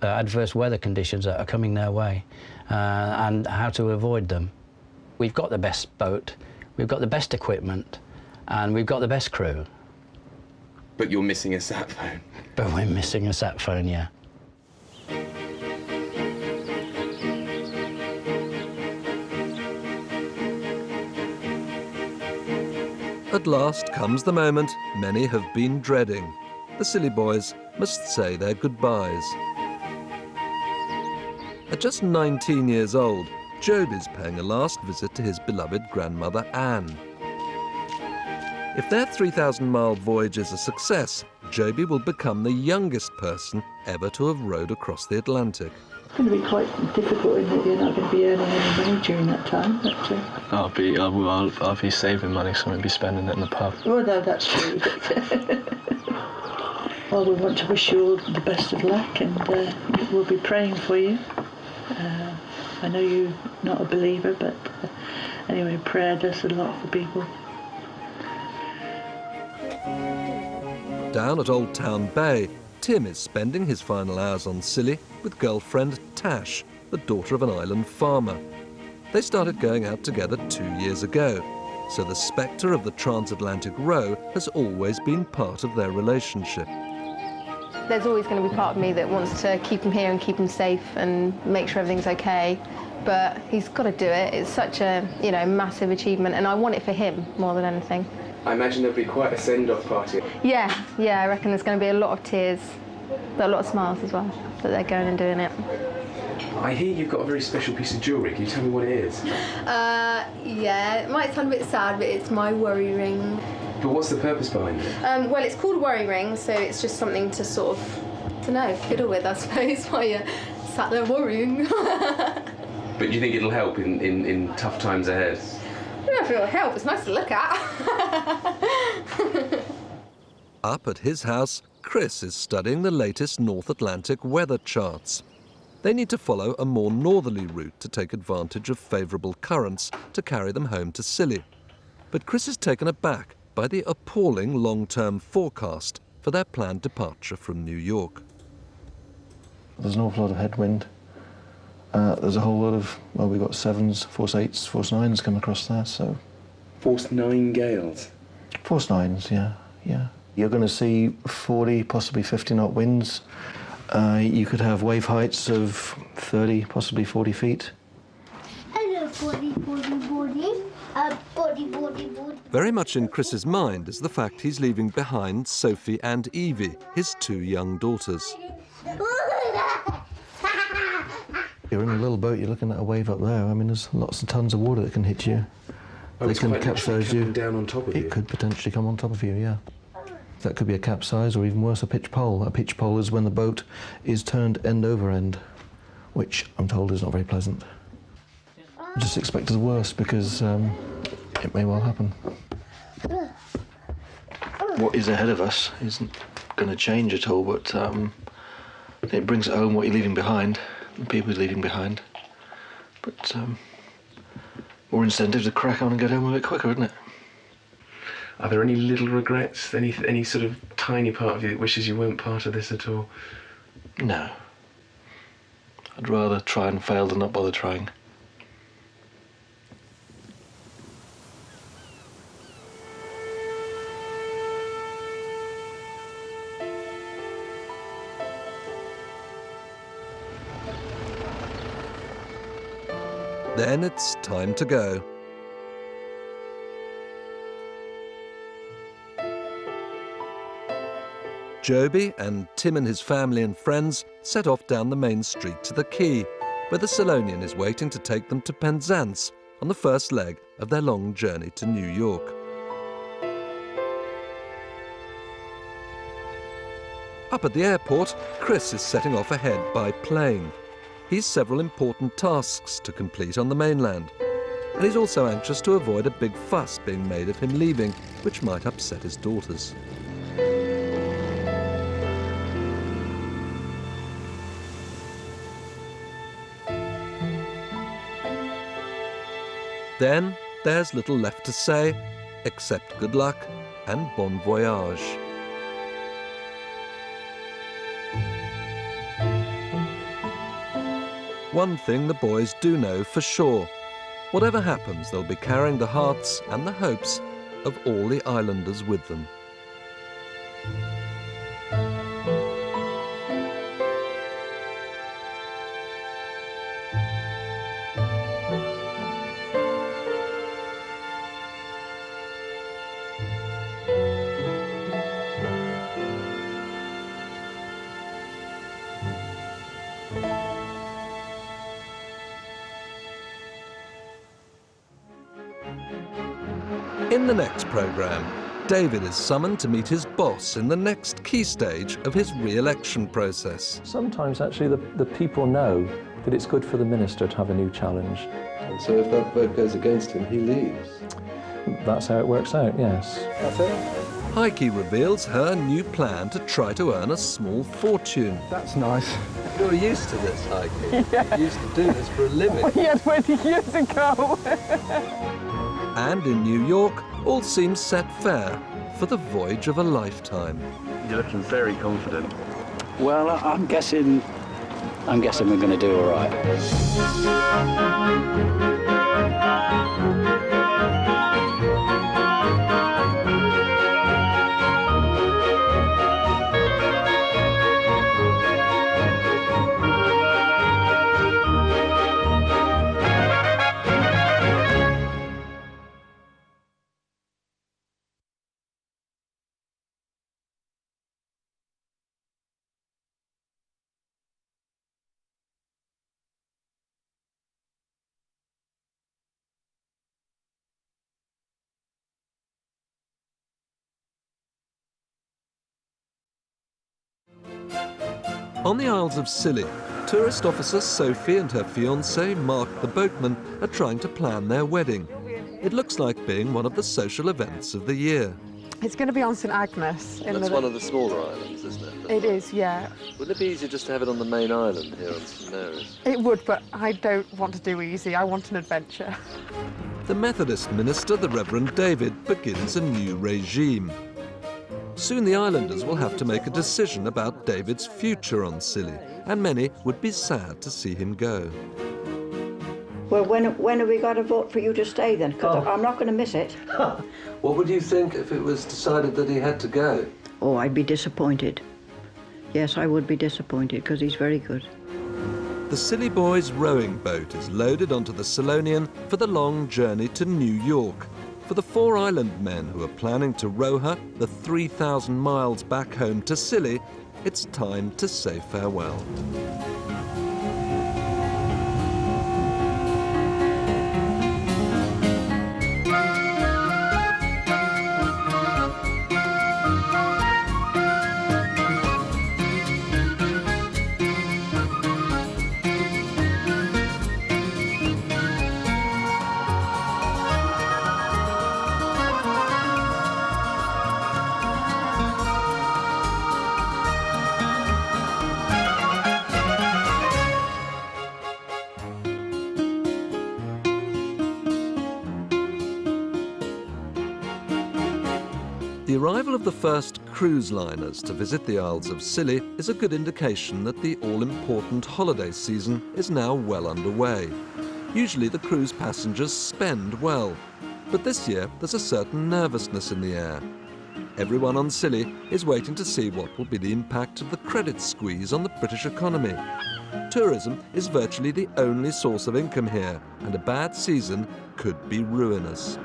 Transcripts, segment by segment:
adverse weather conditions that are coming their way and how to avoid them. We've got the best boat, we've got the best equipment, and we've got the best crew. But you're missing a sat phone. But we're missing a sat phone, yeah. At last comes the moment many have been dreading. The Scilly boys must say their goodbyes. At just 19 years old, Joby's paying a last visit to his beloved grandmother Anne. If their 3,000-mile voyage is a success, Joby will become the youngest person ever to have rowed across the Atlantic. It's going to be quite difficult, isn't it? You're not going to be earning any money during that time. But, I'll be saving money, so I won't be spending it in the pub. well, no, that's true. Well, we want to wish you all the best of luck, and we'll be praying for you. I know you're not a believer, but anyway, prayer does a lot for people. Down at Old Town Bay, Tim is spending his final hours on Scilly with girlfriend Tash, the daughter of an island farmer. They started going out together 2 years ago, so the spectre of the transatlantic row has always been part of their relationship. There's always going to be part of me that wants to keep him here and keep him safe and make sure everything's okay, but he's got to do it. It's such a, massive achievement, and I want it for him more than anything. I imagine there'll be quite a send-off party. Yeah, I reckon there's going to be a lot of tears, but a lot of smiles as well, that they're going and doing it. I hear you've got a very special piece of jewellery. Can you tell me what it is? Yeah, it might sound a bit sad, but it's my worry ring. But what's the purpose behind it? Well, it's called a worry ring, so it's just something to sort of, fiddle with, I suppose, while you're sat there worrying. But do you think it'll help in tough times ahead? I don't know if it'll help. It's nice to look at. Up at his house, Chris is studying the latest North Atlantic weather charts. They need to follow a more northerly route to take advantage of favourable currents to carry them home to Scilly. But Chris is taken aback by the appalling long-term forecast for their planned departure from New York. There's an awful lot of headwind. There's a whole lot of, we've got 7s, force 8s, force 9s come across there, so... Force 9 gales? Force 9s, yeah. You're going to see 40, possibly 50-knot winds. You could have wave heights of 30, possibly 40 feet. Hello, body. Very much in Chris's mind is the fact he's leaving behind Sophie and Evie, his 2 young daughters. You're in a little boat, you're looking at a wave up there. I mean, there's lots of tons of water that can hit you. They can capsize you. Down on top of you. It could potentially come on top of you, yeah. That could be a capsize, or even worse, a pitch pole. A pitch pole is when the boat is turned end over end, which I'm told is not very pleasant. Just expect the worst, because it may well happen. What is ahead of us isn't going to change at all, but it brings home what you're leaving behind, the people you're leaving behind. But more incentive to crack on and get home a bit quicker, isn't it? Are there any little regrets? Any sort of tiny part of you that wishes you weren't part of this at all? No. I'd rather try and fail than not bother trying. Then it's time to go. Joby and Tim and his family and friends set off down the main street to the quay, where the Scillonian is waiting to take them to Penzance on the first leg of their long journey to New York. Up at the airport, Chris is setting off ahead by plane. He's several important tasks to complete on the mainland, and he's also anxious to avoid a big fuss being made of him leaving, which might upset his daughters. Then there's little left to say, except good luck and bon voyage. one thing the boys do know for sure. Whatever happens, they'll be carrying the hearts and the hopes of all the islanders with them. In the next programme, David is summoned to meet his boss in the next key stage of his re-election process. Sometimes, actually, the people know that it's good for the minister to have a new challenge. And so if that vote goes against him, he leaves. That's how it works out, yes. That's it. Heike reveals her new plan to try to earn a small fortune. That's nice. You're used to this, Heike. Yeah. You used to do this for a living. Yeah, 20 years ago. And in New York, all seems set fair for the voyage of a lifetime. You're looking very confident. Well, I'm guessing we're going to do all right. On the Isles of Scilly, tourist officer Sophie and her fiancé, Mark the boatman, are trying to plan their wedding. It looks like being one of the social events of the year. It's going to be on St Agnes. That's one of the smaller islands, isn't it? It is, yeah. Wouldn't it be easier just to have it on the main island here on St Mary's? It would, but I don't want to do easy. I want an adventure. The Methodist minister, the Reverend David, begins a new regime. Soon the islanders will have to make a decision about David's future on Scilly, and many would be sad to see him go. Well, when have we got to vote for you to stay then? Because I'm not going to miss it. What would you think if it was decided that he had to go? Oh, I'd be disappointed. Yes, I would be disappointed because he's very good. The Scilly Boys' rowing boat is loaded onto the Scilonian for the long journey to New York. For the 4 island men who are planning to row her the 3,000 miles back home to Scilly, it's time to say farewell. The arrival of the first cruise liners to visit the Isles of Scilly is a good indication that the all-important holiday season is now well underway. Usually the cruise passengers spend well, but this year there's a certain nervousness in the air. Everyone on Scilly is waiting to see what will be the impact of the credit squeeze on the British economy. Tourism is virtually the only source of income here, and a bad season could be ruinous.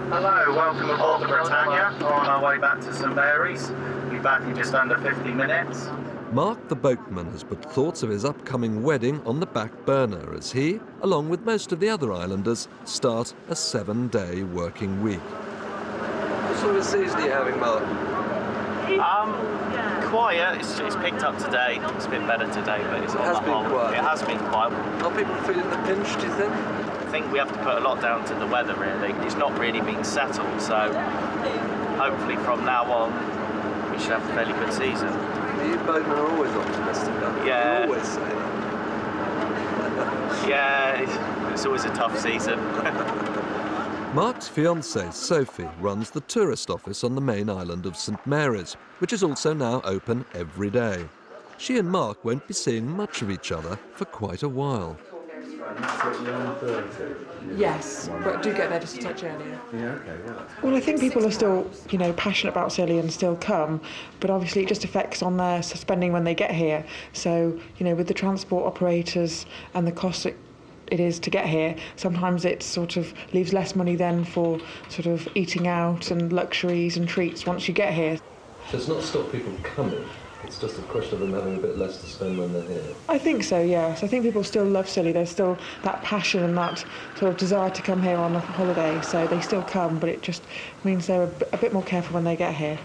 Hello, welcome aboard the Britannia. On our way back to St Mary's. We'll be back in just under 50 minutes. Mark the boatman has put thoughts of his upcoming wedding on the back burner as he, along with most of the other islanders, start a 7-day working week. What sort of season are you having, Mark? Quiet. It's picked up today. It's a bit better today, but it's on the whole. Quiet. It has been quiet. Are people feeling the pinch, do you think? I think we have to put a lot down to the weather, really. It's not really been settled, so hopefully from now on we should have a fairly good season. You boatmen are always optimistic, aren't you? Yeah. You always say that. Yeah, it's always a tough season. Mark's fiancée, Sophie, runs the tourist office on the main island of St Mary's, which is also now open every day. she and Mark won't be seeing much of each other for quite a while. Yes, but do get there just a touch earlier. Yeah, okay, yeah. Well, I think people are still, passionate about Scilly and still come, but obviously it just affects on their spending when they get here. So, with the transport operators and the cost it is to get here, sometimes it sort of leaves less money then for sort of eating out and luxuries and treats once you get here. So it's not stopped people coming, it's just a question of them having a bit less to spend when they're here? I think so, yes. I think people still love Scilly. There's still that passion and that sort of desire to come here on a holiday, so they still come, but it just means they're a bit more careful when they get here.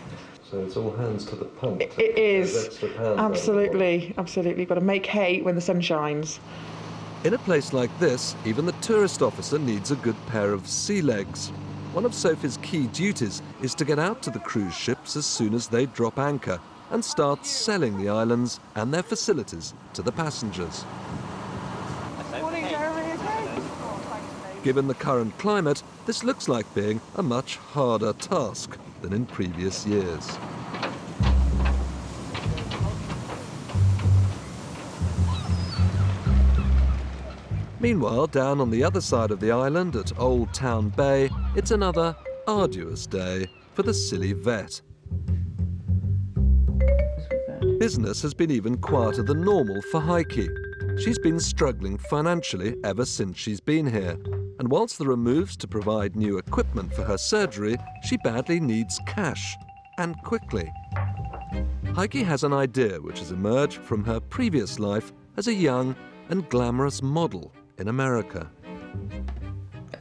So it's all hands to the pump. It is. Extra pounds Absolutely. You've got to make hay when the sun shines. In a place like this, even the tourist officer needs a good pair of sea legs. One of Sophie's key duties is to get out to the cruise ships as soon as they drop anchor and start selling the islands and their facilities to the passengers. Given the current climate, this looks like being a much harder task than in previous years. Meanwhile, down on the other side of the island at Old Town Bay, it's another arduous day for the Scilly vet. Business has been even quieter than normal for Heike. She's been struggling financially ever since she's been here. And whilst there are moves to provide new equipment for her surgery, she badly needs cash, and quickly. Heike has an idea which has emerged from her previous life as a young and glamorous model in America.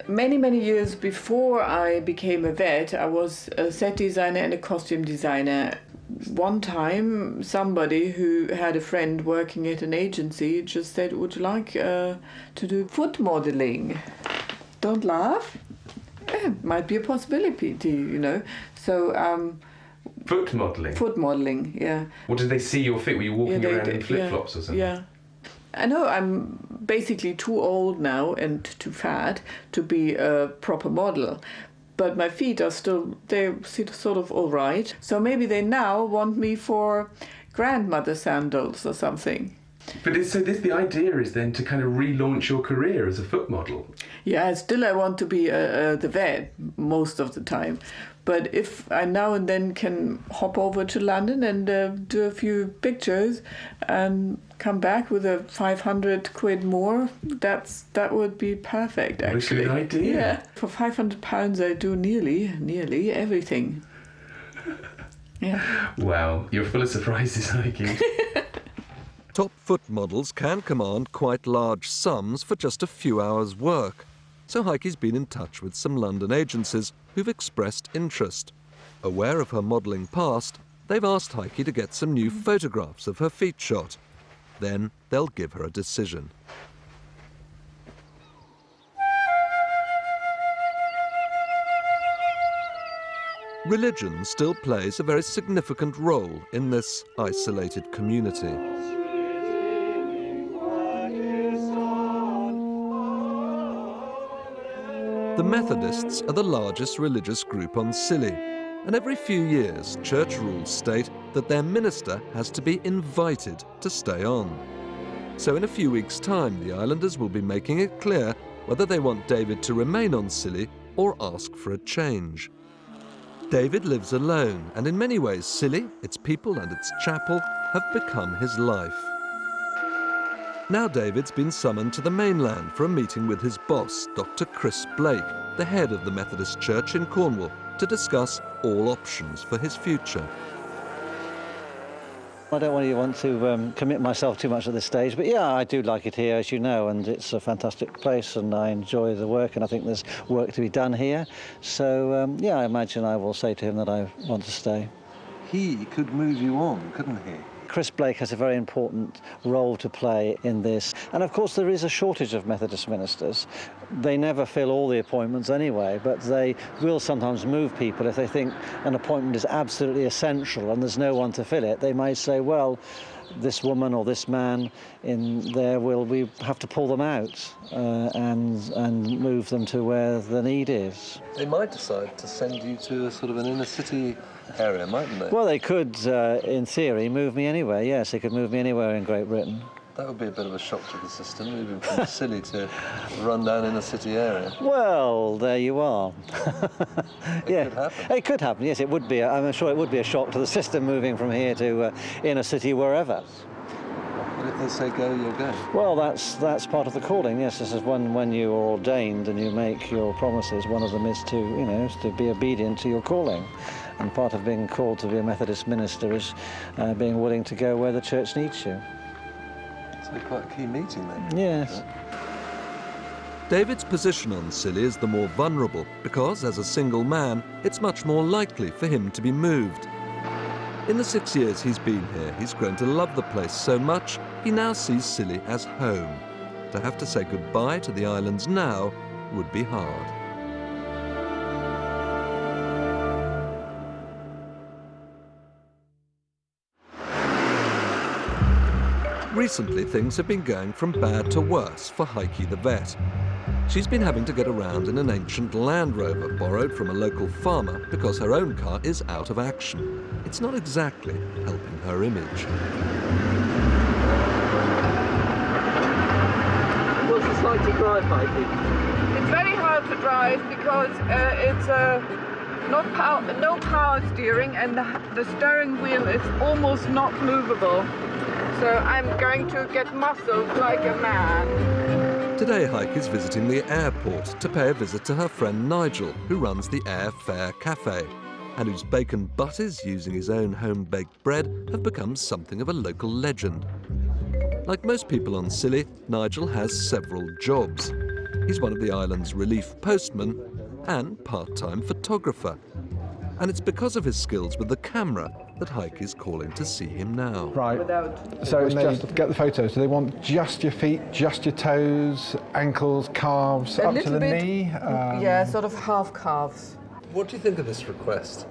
Many years before I became a vet, I was a set designer and a costume designer. One time, somebody who had a friend working at an agency just said, "Would you like to do foot modeling?" Don't laugh. It might be a possibility, So, foot modeling? Foot modeling, yeah. What did they see your feet? Were you walking around in flip-flops or something? Yeah. I know I'm basically too old now and too fat to be a proper model, but my feet are still, they're sort of all right. So maybe they now want me for grandmother sandals or something. But the idea is then to kind of relaunch your career as a foot model. Yeah, still I want to be the vet most of the time. But if I now and then can hop over to London and do a few pictures and come back with a 500 quid more, that would be perfect, actually. What a good idea. Yeah. For £500 I do nearly everything. Yeah. Wow, you're full of surprises, Heike. Top foot models can command quite large sums for just a few hours' work. So Heike's been in touch with some London agencies who've expressed interest. Aware of her modelling past, they've asked Heike to get some new photographs of her feet shot. Then they'll give her a decision. Religion still plays a very significant role in this isolated community. The Methodists are the largest religious group on Scilly, and every few years church rules state that their minister has to be invited to stay on. So in a few weeks' time, the islanders will be making it clear whether they want David to remain on Scilly or ask for a change. David lives alone, and in many ways Scilly, its people and its chapel have become his life. Now David's been summoned to the mainland for a meeting with his boss, Dr. Chris Blake, the head of the Methodist Church in Cornwall, to discuss all options for his future. I don't really want to commit myself too much at this stage, but yeah, I do like it here, as you know, and it's a fantastic place, and I enjoy the work, and I think there's work to be done here. So, yeah, I imagine I will say to him that I want to stay. He could move you on, couldn't he? Chris Blake has a very important role to play in this. And of course there is a shortage of Methodist ministers. They never fill all the appointments anyway, but they will sometimes move people if they think an appointment is absolutely essential and there's no one to fill it. They might say, well, this woman or this man in there, we have to pull them out and move them to where the need is. They might decide to send you to a sort of an inner city area, mightn't they? Well, they could, in theory, move me anywhere. Yes, they could move me anywhere in Great Britain. That would be a bit of a shock to the system, moving from Scilly to a run-down inner city area. Well, there you are. It could happen. It could happen, yes, it would be. I'm sure it would be a shock to the system moving from here to inner city, wherever. But if they say go, you'll go. Well, that's part of the calling, yes. This is when you are ordained and you make your promises, one of them is to, is to be obedient to your calling. And part of being called to be a Methodist minister is being willing to go where the church needs you. So quite a key meeting then. Yes. David's position on Scilly is the more vulnerable because, as a single man, it's much more likely for him to be moved. In the 6 years he's been here, he's grown to love the place so much, he now sees Scilly as home. To have to say goodbye to the islands now would be hard. Recently, things have been going from bad to worse for Heike the vet. She's been having to get around in an ancient Land Rover borrowed from a local farmer because her own car is out of action. It's not exactly helping her image. What's it like to drive, Heike? It's very hard to drive because it's no power steering, and the steering wheel is almost not movable. So I'm going to get muscled like a man. Today Heike is visiting the airport to pay a visit to her friend Nigel, who runs the Airfare Cafe, and whose bacon butties, using his own home-baked bread, have become something of a local legend. Like most people on Scilly, Nigel has several jobs. He's one of the island's relief postmen and part-time photographer. And it's because of his skills with the camera that Heike is calling to see him now. Right, so it's just get the photos. Do they want just your feet, just your toes, ankles, calves, up to the knee? Yeah, sort of half calves. What do you think of this request?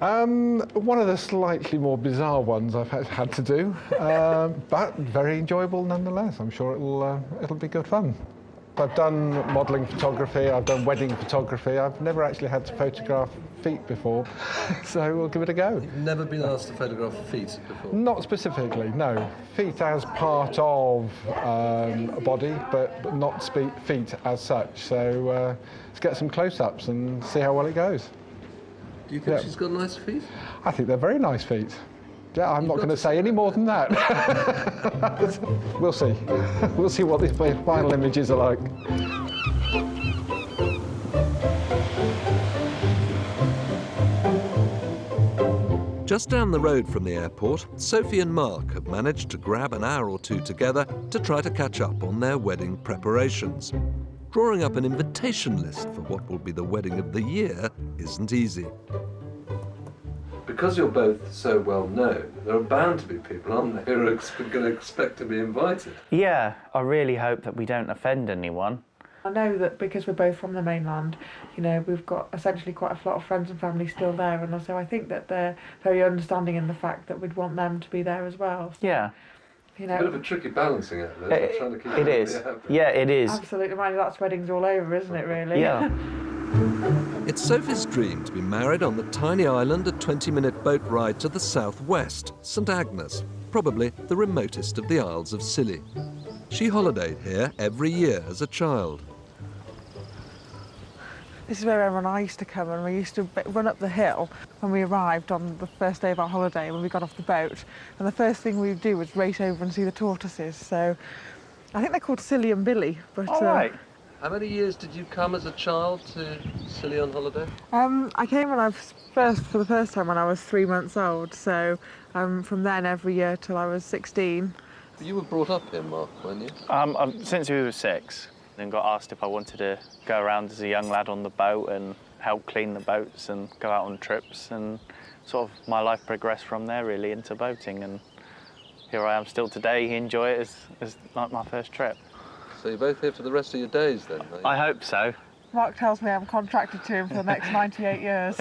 One of the slightly more bizarre ones I've had to do, but very enjoyable nonetheless. I'm sure it'll be good fun. I've done modelling photography, I've done wedding photography. I've never actually had to photograph feet before, so we'll give it a go. You've never been asked to photograph feet before? Not specifically, no. Feet as part of a body, but not feet as such. So let's get some close-ups and see how well it goes. Do you think she's got nice feet? I think they're very nice feet. Yeah, I'm not going to say any more than that. We'll see. We'll see what the final images are like. Just down the road from the airport, Sophie and Mark have managed to grab an hour or two together to try to catch up on their wedding preparations. Drawing up an invitation list for what will be the wedding of the year isn't easy. Because you're both so well known, there are bound to be people, aren't there, who are going to expect to be invited? Yeah, I really hope that we don't offend anyone. I know that because we're both from the mainland, we've got essentially quite a lot of friends and family still there, and so I think that they're very understanding in the fact that we'd want them to be there as well. Yeah. It's a bit of a tricky balancing act, though. Trying to keep it is. Happy. Yeah, it is. Absolutely, mind you, that's weddings all over, isn't it, really? Yeah. It's Sophie's dream to be married on the tiny island, a 20-minute boat ride to the southwest, St Agnes, probably the remotest of the Isles of Scilly. She holidayed here every year as a child. This is where everyone and I used to come, and we used to run up the hill when we arrived on the first day of our holiday when we got off the boat. And the first thing we'd do was race over and see the tortoises. So I think they're called Scilly and Billy. But, all right. How many years did you come as a child to Scilly on holiday? I came for the first time when I was 3 months old. So from then every year till I was 16. You were brought up here, Mark, weren't you? Since we were 6. And got asked if I wanted to go around as a young lad on the boat and help clean the boats and go out on trips, and sort of my life progressed from there really into boating, and here I am still today. Enjoy it as like my first trip. So you're both here for the rest of your days then? I hope so. Mark tells me I'm contracted to him for the next 98 years.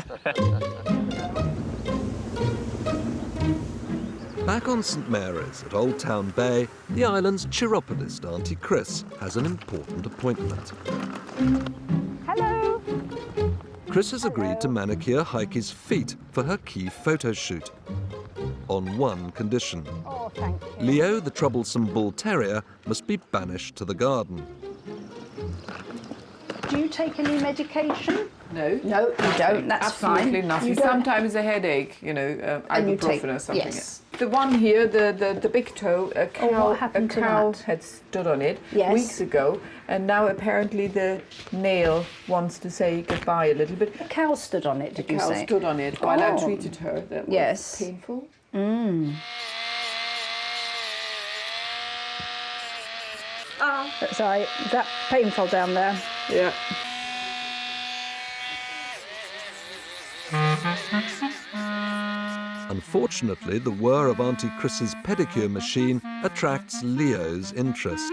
Back on St Mary's at Old Town Bay, the island's chiropodist Auntie Chris has an important appointment. Hello. Chris has agreed to manicure Heike's feet for her key photo shoot. On one condition. Oh, thank you. Leo, the troublesome bull terrier, must be banished to the garden. Do you take any medication? No. No, you don't. That's Absolutely fine. nothing. You don't- Sometimes a headache, you know, And you take- ibuprofen or something. yes. The one here, the big toe, a cow, what happened a to cow that? had stood on it Yes. weeks ago, and now apparently the nail wants to say goodbye a little bit. A cow stood on it, did The you cow say? stood on it while I Oh. treated her. That was Yes. painful. Mm. Sorry, is that painful down there? Yeah. Unfortunately, the whir of Auntie Chris's pedicure machine attracts Leo's interest.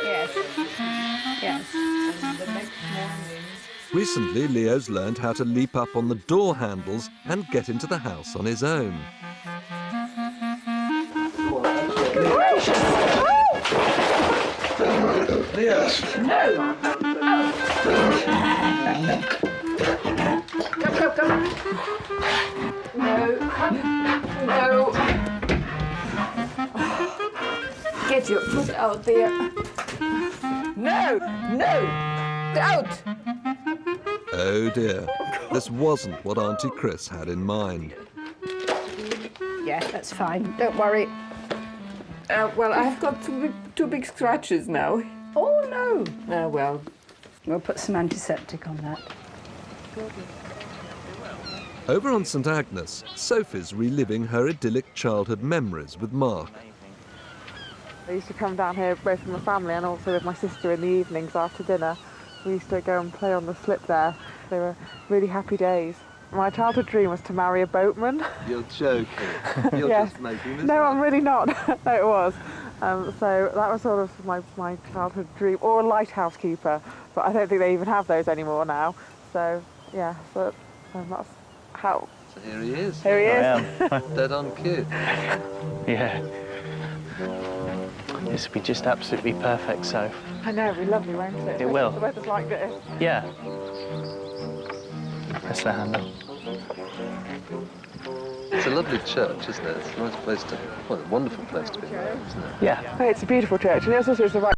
Yes. Yes. Recently, Leo's learned how to leap up on the door handles and get into the house on his own. Leo. No. Come. No. No. Get your foot out there. No. Out. Oh dear, this wasn't what Auntie Chris had in mind. Yeah, that's fine. Don't worry. Well, I've got two big scratches now. Oh, no. Oh, well. We'll put some antiseptic on that. Over on St Agnes, Sophie's reliving her idyllic childhood memories with Mark. I used to come down here both with my family and also with my sister in the evenings after dinner. We used to go and play on the slip there. They were really happy days. My childhood dream was to marry a boatman. You're joking. You're Yes. just making this No, up. I'm really not. No, it was. So that was sort of my childhood dream, or a lighthouse keeper, but I don't think they even have those anymore now. So, yeah, but that's how. So here he is. Here he is. I am. Dead on cue. Yeah. This will be just absolutely perfect, Soph. I know, it'll be lovely, won't it? It will. The weather's like this. Yeah. Press the handle. It's a lovely church, isn't it? It's a nice place to, well, a wonderful place to be married, isn't it? Yeah. Oh, it's a beautiful church, and it's also the right